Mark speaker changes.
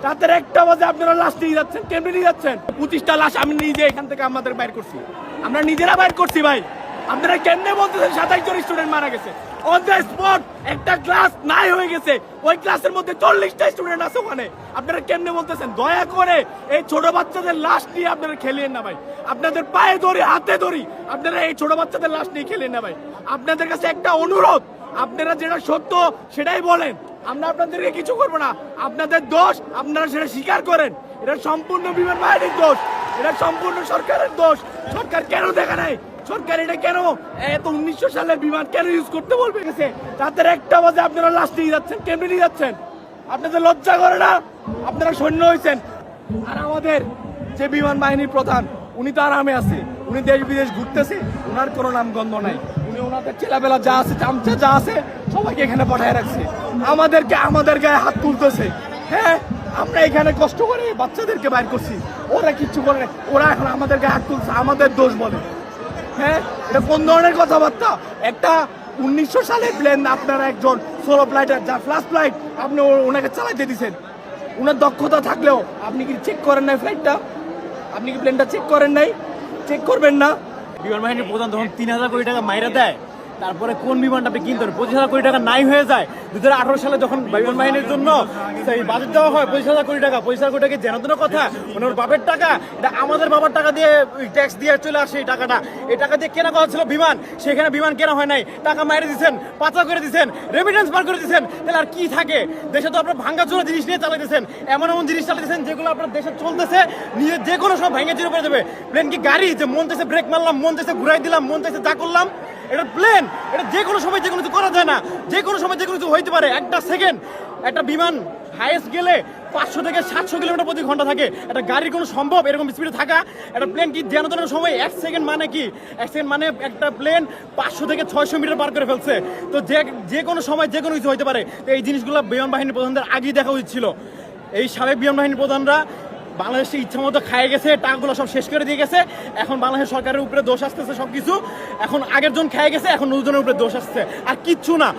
Speaker 1: রাতের 1টা বাজে আপনারা লাশ নিয়ে যাচ্ছেন, কেমনে নিয়ে যাচ্ছেন? 25টা লাশ আমি নিজে এখান থেকে আমাদের বাইর করছি, আমরা নিজেরা বাইর করছি ভাই। আপনারা কেমনে বলতেছেন 27 জন স্টুডেন্ট মারা গেছে অন দ্য স্পট? একটা ক্লাস নাই হয়ে গেছে, ওই ক্লাসের মধ্যে 40টা স্টুডেন্ট আছে ওখানে। আপনারা কেমনে বলতেছেন? দয়া করে এই ছোট বাচ্চাদের লাশ নিয়ে আপনারা খেলিয়েন না ভাই। আপনাদের পায়ে ধরি, হাতে ধরি, আপনারা এই ছোট বাচ্চাদের লাশ নিয়ে খেলিয়েন না ভাই। আপনাদের কাছে একটা অনুরোধ, আপনারা যেটা সত্য সেটাই বলেন, আমরা আপনাদেরকে কিছু করবো না। আপনাদের দোষ আপনারা সেটা স্বীকার করেন। এটা সম্পূর্ণ বিমান বাহিনীর দোষ, এটা সম্পূর্ণ সরকারের দোষ। সরকার কেন দেখা নাই? সরকার এটা কেন এত 1900 সালের বিমান কেন ইউজ করতে বলবে? গেছে রাতের 1টা বাজে আপনারা লাশ নিয়ে যাচ্ছেন, কেমনে নিয়ে যাচ্ছেন? আপনাদের লজ্জা করে না? আপনারা সৈন্য হয়েছেন। আর আমাদের যে বিমান বাহিনীর প্রধান, উনি তো আরামে আছে, উনি দেশ বিদেশ ঘুরতেছে, ওনার কোনো নামগন্ধ নাই। উনি ওনাদের ছেলেবেলা যা আছে, চামচা যা আছে, সবাইকে এখানে পাঠায় রাখছে। আমাদের গায়ে হাত তুলতেছে। হ্যাঁ, আমরা এখানে কষ্ট করে বাচ্চাদেরকে বাইর করছি, ওরা কিচ্ছু করে না, ওরা এখন আমাদের গায়ে হাত তুলছে, আমাদের দোষ বলে। হ্যাঁ, এটা কোন ধরনের কথাবার্তা? একটা 1900 সালের প্লেন আপনারা একজন সোলো ফ্লাইটার, যা ফার্স্ট ফ্লাইট, আপনি ওনাকে চালাইতে দিচ্ছেন। ওনার দক্ষতা থাকলেও আপনি কি চেক করেন নাই ফ্লাইটটা? আপনি কি প্লেনটা চেক করেন নাই? চেক করবেন না?
Speaker 2: বিমান বাহিনীর প্রধান যখন 3000 কোটি টাকা মাইরা দেয়, তারপরে কোন বিমানটা আপনি কিনতেন? 25,000 কোটি টাকা নাই হয়ে যায়। 2018 সালে যখন বিমান বাহিনীর জন্য সেই বাজেট দেওয়া হয় 25,000 কোটি টাকা, 25,000 কোটি টাকা যেন কথা, মানে ওর বাপের টাকা, এটা আমাদের বাবার টাকা দিয়ে ট্যাক্স দিয়ে চলে আসে। এই টাকাটা, এই টাকা দিয়ে কেনা কথা ছিল বিমান, সেখানে বিমান কেনা হয় নাই, টাকা মাইরে দিচ্ছেন, পাচার করে দিচ্ছেন, রেমিটেন্স বার করে দিচ্ছেন। তাহলে আর কি থাকে দেশে? তো আপনার ভাঙ্গা চোরা জিনিস নিয়ে চালাইতেছেন, এমন এমন জিনিস চালাইতেছেন যেগুলো আপনার দেশে চলতেছে, নিজের যে কোনো সময় ভাঙ্গা চুরি করে দেবে। প্লেন কি গাড়ি যে মন চাইছে ব্রেক মারলাম, মন চাইছে ঘুরাই দিলাম, মন চাইছে যা করলাম? এটা প্লেন, এটা যে কোনো সময় যে কোনো কিছু করা যায় না, যে কোনো সময় যে কোনো কিছু হইতে পারে। একটা সেকেন্ড, একটা বিমান হাইয়েস্ট গেলে 500 থেকে 700 কিলোমিটার প্রতি ঘন্টা থাকে। একটা গাড়ির কোনো সম্ভব এরকম স্পিডে থাকা? একটা প্লেন কি যেন তেন সময় 1 সেকেন্ড মানে কি? 1 সেকেন্ড মানে একটা প্লেন 500 থেকে 600 মিটার পার করে ফেলছে। তো যে কোনো সময় যে কোনো কিছু হইতে পারে। তো এই জিনিসগুলো বিমান বাহিনীর প্রধানদের আগেই দেখা উচিত ছিল। এই সাবেক বিমান বাহিনীর প্রধানরা বাংলাদেশে ইচ্ছা মতো খাইয়ে গেছে, টাকাগুলো সব শেষ করে দিয়ে গেছে। এখন বাংলাদেশ সরকারের উপরে দোষ আসতেছে সবকিছু। এখন আগের জন খেয়ে গেছে, এখন নতুনের উপরে দোষ আসছে, আর কিচ্ছু না।